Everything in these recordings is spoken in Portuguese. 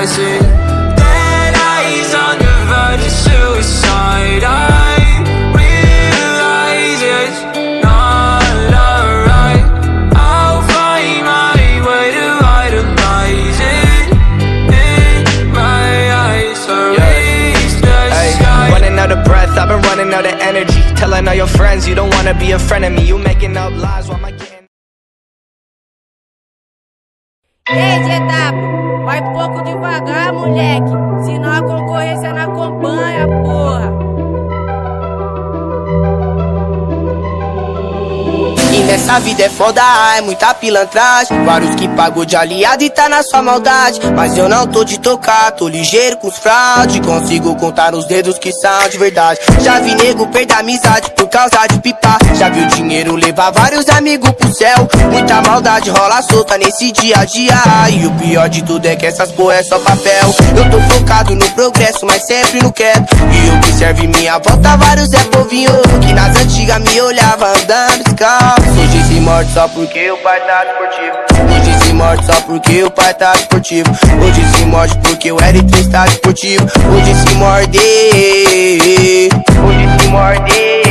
passing. Dead eyes on the verge of suicide. I realize it's not alright. I'll find my way to idolize it in my eyes. Erase the sky. Running out of breath, I've been running out of energy. Telling all your friends you don't wanna be a friend of me. You making up lies, why am I getting... Ei, GW, vai pouco devagar, moleque, senão a concorrência não acompanha, porra. E nessa vida é foda, é muita pilantragem. Vários que pagou de aliado e tá na sua maldade. Mas eu não tô de tocar, tô ligeiro com os fraude. Consigo contar nos dedos que são de verdade. Já vi nego perder amizade por causa de pipa. Já vi o dinheiro levar vários amigos pro céu. Muita maldade rola solta nesse dia a dia. E o pior de tudo é que essas porra é só papel. Eu tô focado no progresso, mas sempre no quieto. E o que serve minha volta, vários é povinho que nas antigas me olhava andando descalço. Hoje se morde só porque o pai tá esportivo. Hoje se morde só porque o pai tá esportivo. Hoje se morde porque o L3 tá esportivo. Hoje se morde. Hoje se morde.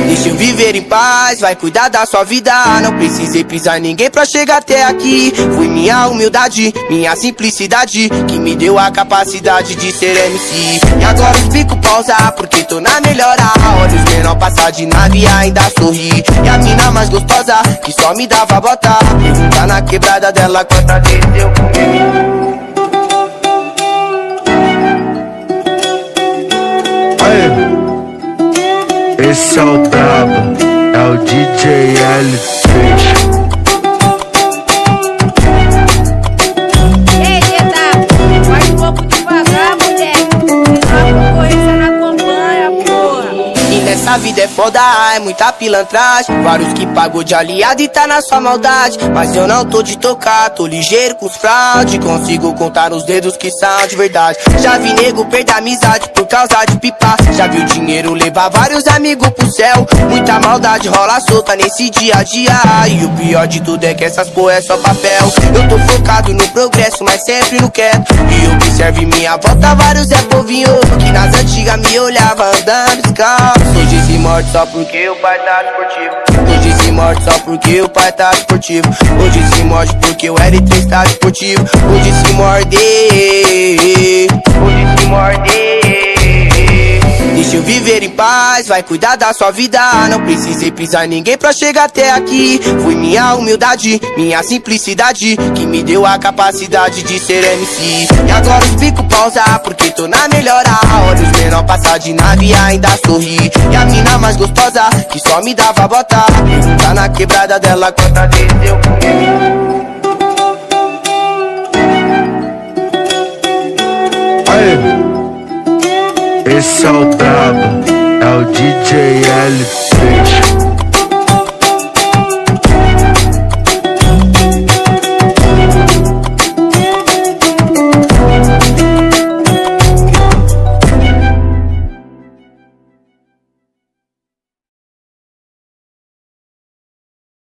Deixa eu viver em paz, vai cuidar da sua vida. Não precisei pisar ninguém pra chegar até aqui. Foi minha humildade, minha simplicidade que me deu a capacidade de ser MC. E agora explico pausar porque tô na melhor hora. Olha os menor passar de nave e ainda sorri. E a mina mais gostosa que só me dava bota. Pergunta na quebrada dela quantas vezes eu comi. Esse é o brabo, é o DJ L3. Ei, GW, vai pouco devagar, moleque, senão a concorrência não acompanha, porra. E nessa vida é foda, é muita pilantragem. Vários que pagou de aliado e tá na sua maldade. Mas eu não tô de tocar, tô ligeiro com os fraude. Consigo contar nos dedos que são de verdade. Já vi nego perder amizade por causa de pipa. Já vi o dinheiro levar vários amigos pro céu. Muita maldade rola solta nesse dia a dia. E o pior de tudo é que essas porra é só papel. Eu tô focado no progresso, mas sempre no quieto. E o que serve minha volta, vários é povinho que nas antigas me olhava andando descalço. Hoje se morde só porque o pai tá esportivo. Hoje se morde só porque o pai tá esportivo. Hoje se morde porque o L3 tá esportivo. Hoje se morde. Hoje se morde. Deixa eu viver em paz, vai cuidar da sua vida. Não precisei pisar ninguém pra chegar até aqui. Foi minha humildade, minha simplicidade que me deu a capacidade de ser MC. E agora explico pausar porque tô na melhor hora. Olha os menor passar de nave e ainda sorri. E a mina mais gostosa que só me dava bota. Pergunta na quebrada dela quantas vezes eu comi. Esse é o brabo, é o DJ L3.